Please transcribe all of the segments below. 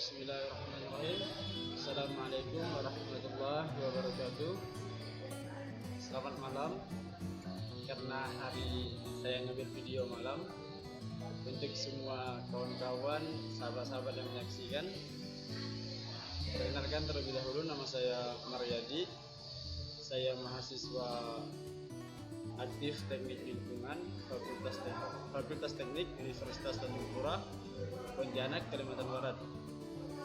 Bismillahirrahmanirrahim. Assalamualaikum warahmatullahi wabarakatuh. Selamat malam. Karena hari saya ngambil video malam, untuk semua kawan-kawan, sahabat-sahabat yang menyaksikan, perkenalkan terlebih dahulu, nama saya Maryadi. Saya mahasiswa aktif Teknik Lingkungan Fakultas Teknik Universitas Tanjung Pura, Pontianak, Kalimantan Barat.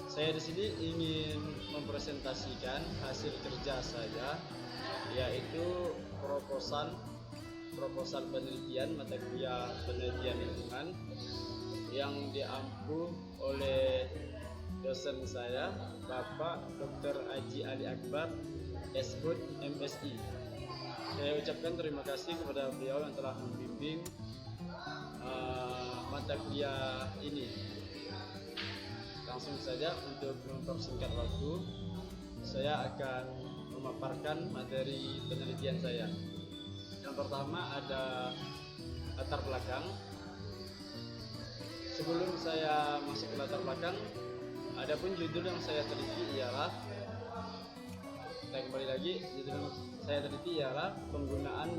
Saya di sini ingin mempresentasikan hasil kerja saya, yaitu proposal penelitian mata kuliah penelitian lingkungan yang diampu oleh dosen saya, Bapak Dr. Haji Ali Akbar, SHUT MSI. Saya ucapkan terima kasih kepada beliau yang telah membimbing mata kuliah ini. Langsung saja, untuk mempersingkat waktu, saya akan memaparkan materi penelitian saya. Yang pertama ada latar belakang. Sebelum saya masuk ke latar belakang, adapun judul yang saya teliti ialah, kita kembali lagi, judul saya teliti ialah penggunaan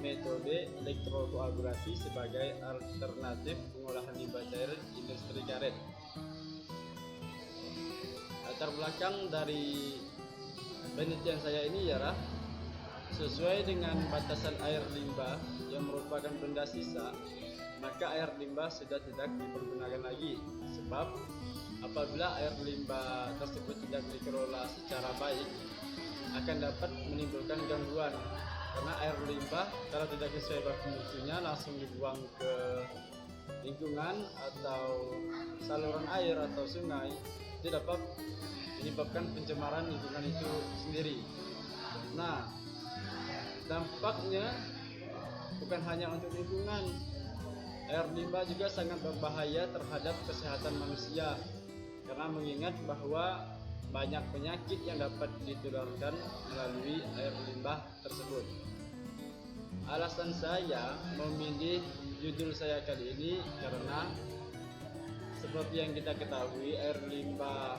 metode elektrokoagulasi sebagai alternatif pengolahan limbah cair industri karet. Latar belakang dari penelitian saya ini ialah, sesuai dengan batasan air limbah yang merupakan benda sisa, maka air limbah sudah tidak dipergunakan lagi. Sebab apabila air limbah tersebut tidak dikelola secara baik, akan dapat menimbulkan gangguan, karena air limbah kalau tidak sesuai baku mutunya langsung dibuang ke lingkungan atau saluran air atau sungai, itu dapat menyebabkan pencemaran lingkungan itu sendiri. Nah, dampaknya bukan hanya untuk lingkungan, air limbah juga sangat berbahaya terhadap kesehatan manusia, karena mengingat bahwa banyak penyakit yang dapat ditularkan melalui air limbah tersebut. Alasan saya memilih judul saya kali ini karena seperti yang kita ketahui, air limbah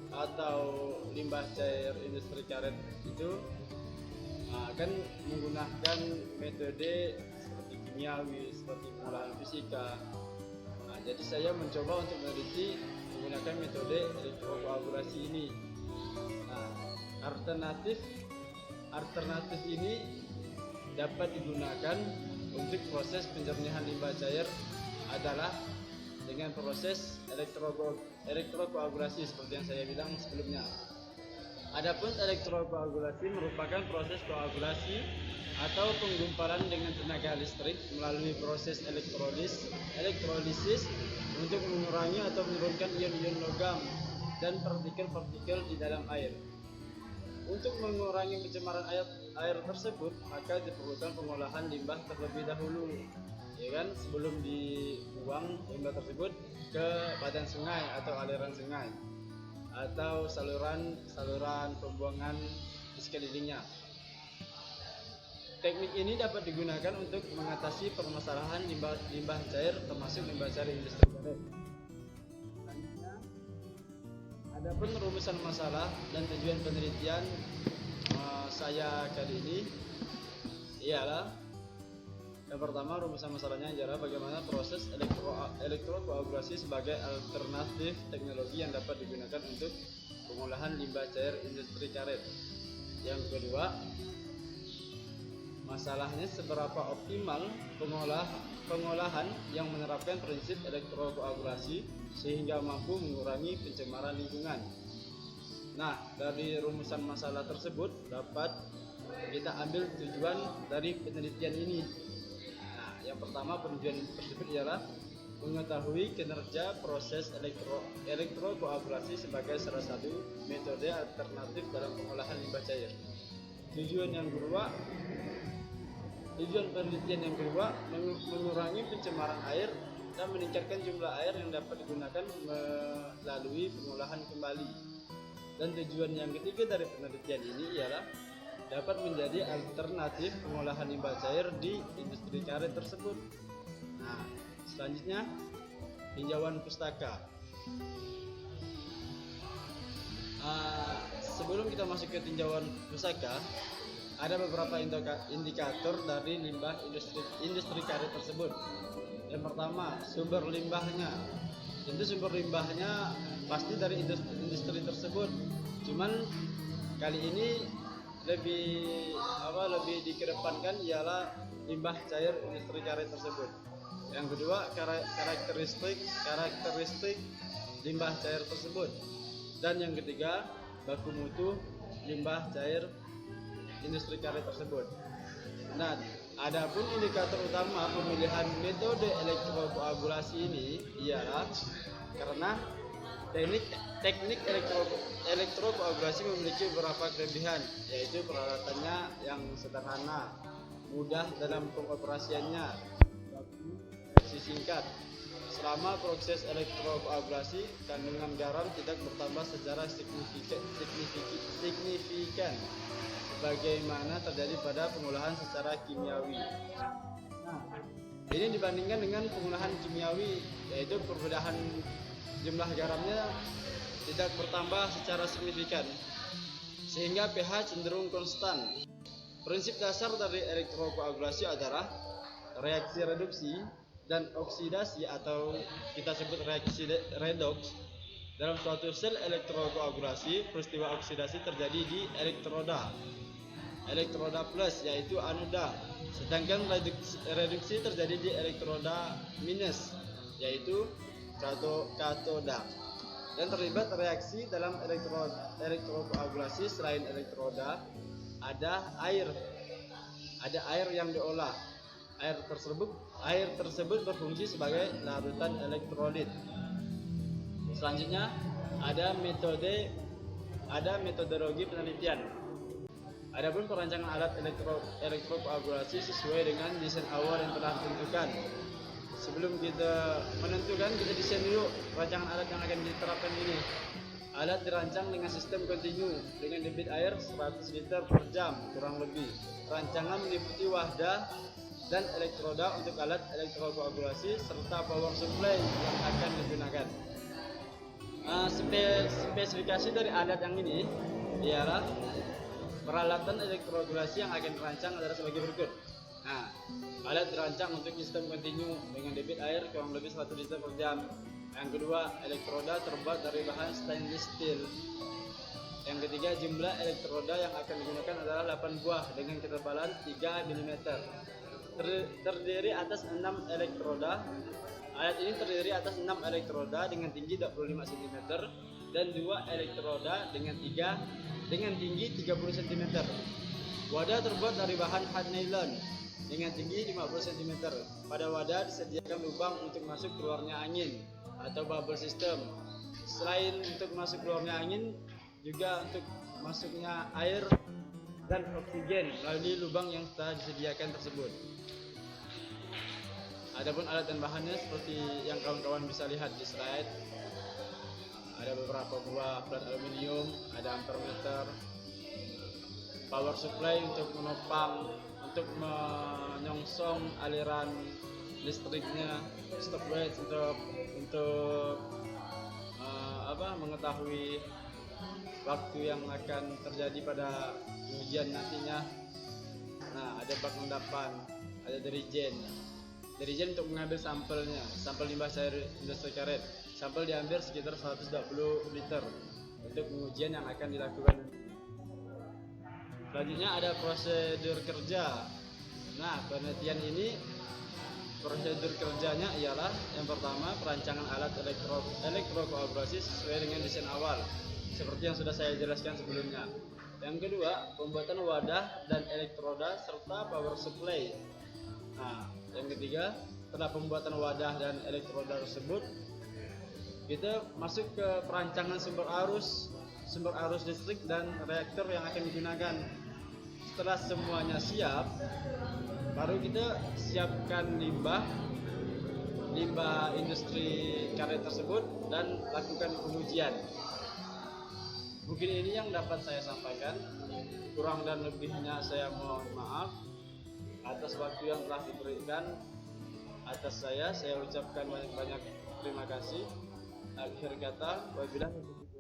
atau limbah cair industri karet itu akan menggunakan metode seperti kimiawi, seperti pengolahan fisika. Jadi saya mencoba untuk meneliti menggunakan metode elektrokoagulasi ini. Alternatif ini dapat digunakan untuk proses penjernihan limbah cair adalah dengan proses elektrokoagulasi seperti yang saya bilang sebelumnya. Adapun elektrokoagulasi merupakan proses koagulasi atau penggumpalan dengan tenaga listrik melalui proses elektrolisis untuk mengurangi atau menurunkan ion-ion logam dan partikel-partikel di dalam air. Untuk mengurangi pencemaran air tersebut, maka diperlukan pengolahan limbah terlebih dahulu, sebelum dibuang limbah tersebut ke badan sungai atau aliran sungai atau saluran pembuangan di sekelilingnya. Teknik ini dapat digunakan untuk mengatasi permasalahan limbah cair, termasuk limbah cair industri karet. Selanjutnya, adapun rumusan masalah dan tujuan penelitian saya kali ini ialah, yang pertama, rumusan masalahnya adalah bagaimana proses elektrokoagulasi sebagai alternatif teknologi yang dapat digunakan untuk pengolahan limbah cair industri karet. Yang kedua, masalahnya seberapa optimal pengolahan yang menerapkan prinsip elektrokoagulasi sehingga mampu mengurangi pencemaran lingkungan. Nah, dari rumusan masalah tersebut dapat kita ambil tujuan dari penelitian ini. Yang pertama, tujuan tersebut ialah mengetahui kinerja proses elektrokoagulasi sebagai salah satu metode alternatif dalam pengolahan limbah cair. Tujuan penelitian yang kedua, mengurangi pencemaran air dan meningkatkan jumlah air yang dapat digunakan melalui pengolahan kembali. Dan tujuan yang ketiga dari penelitian ini ialah dapat menjadi alternatif pengolahan limbah cair di industri karet tersebut. Selanjutnya, tinjauan pustaka. Sebelum kita masuk ke tinjauan pusaka, ada beberapa indikator dari limbah industri karet tersebut. Yang pertama, sumber limbahnya. Tentu sumber limbahnya pasti dari industri tersebut. Cuman kali ini lebih dikedepankan ialah limbah cair industri karet tersebut. Yang kedua, karakteristik limbah cair tersebut. Dan yang ketiga, baku mutu limbah cair industri karet tersebut. Nah, adapun indikator utama pemilihan metode elektrokoagulasi ini ialah karena teknik elektrokoagulasi memiliki beberapa kelebihan, yaitu peralatannya yang sederhana, mudah dalam pengoperasiannya, reaksi singkat. Selama proses elektrokoagulasi, kandungan garam tidak bertambah secara signifikan sebagaimana terjadi pada pengolahan secara kimiawi. Nah, ini dibandingkan dengan pengolahan kimiawi, yaitu perbedaan jumlah garamnya tidak bertambah secara signifikan, sehingga pH cenderung konstan. Prinsip dasar dari elektrokoagulasi adalah reaksi reduksi dan oksidasi, atau kita sebut reaksi redoks. Dalam suatu sel elektrokoagulasi, peristiwa oksidasi terjadi di elektroda plus, yaitu anoda, sedangkan reduksi terjadi di elektroda minus, yaitu katoda. Dan terlibat reaksi dalam elektrokoagulasi selain elektroda, ada air yang diolah. Air tersebut berfungsi sebagai larutan elektrolit. Selanjutnya ada metodologi penelitian. Adapun perancangan alat elektrokoagulasi sesuai dengan desain awal yang telah ditentukan. Sebelum kita menentukan, kita desain dulu rancangan alat yang akan diterapkan ini. Alat dirancang dengan sistem kontinu dengan debit air 100 liter per jam kurang lebih. Rancangan meliputi wahdah dan elektroda untuk alat elektrokoagulasi serta power supply yang akan digunakan. Spesifikasi dari alat yang ini ialah peralatan elektrokoagulasi yang akan dirancang adalah sebagai berikut. Alat dirancang untuk sistem kontinu dengan debit air kurang lebih 1 liter per jam. Yang kedua, elektroda terbuat dari bahan stainless steel. Yang ketiga, jumlah elektroda yang akan digunakan adalah 8 buah dengan ketebalan 3 mm. Terdiri atas 6 elektroda. Alat ini terdiri atas 6 elektroda dengan tinggi 25 cm dan 2 elektroda dengan tinggi 30 cm. Wadah terbuat dari bahan hard nylon dengan tinggi 50 cm. Pada wadah disediakan lubang untuk masuk keluarnya angin atau bubble system. Selain untuk masuk keluarnya angin, juga untuk masuknya air dan oksigen melalui lubang yang telah disediakan tersebut. Adapun alat dan bahannya seperti yang kawan-kawan bisa lihat di slide. Ada beberapa buah plat aluminium, ada ampermeter, power supply untuk menyongsong aliran listriknya, stopwatch untuk mengetahui waktu yang akan terjadi pada ujian nantinya. Ada bak endapan, ada dirigen untuk mengambil sampel limbah cair industri karet. Sampel diambil sekitar 120 liter untuk pengujian yang akan dilakukan. Selanjutnya ada prosedur kerja. Penelitian ini prosedur kerjanya ialah yang pertama, perancangan alat elektrokoagulasi sesuai dengan desain awal seperti yang sudah saya jelaskan sebelumnya. Yang kedua, pembuatan wadah dan elektroda serta power supply. Yang ketiga, setelah pembuatan wadah dan elektroda tersebut, kita masuk ke perancangan sumber arus listrik dan reaktor yang akan digunakan. Setelah semuanya siap, baru kita siapkan limbah industri karet tersebut dan lakukan pengujian. Mungkin ini yang dapat saya sampaikan. Kurang dan lebihnya saya mohon maaf atas waktu yang telah diberikan. Atas saya ucapkan banyak terima kasih. Akhir kata, wabillahi taufiq.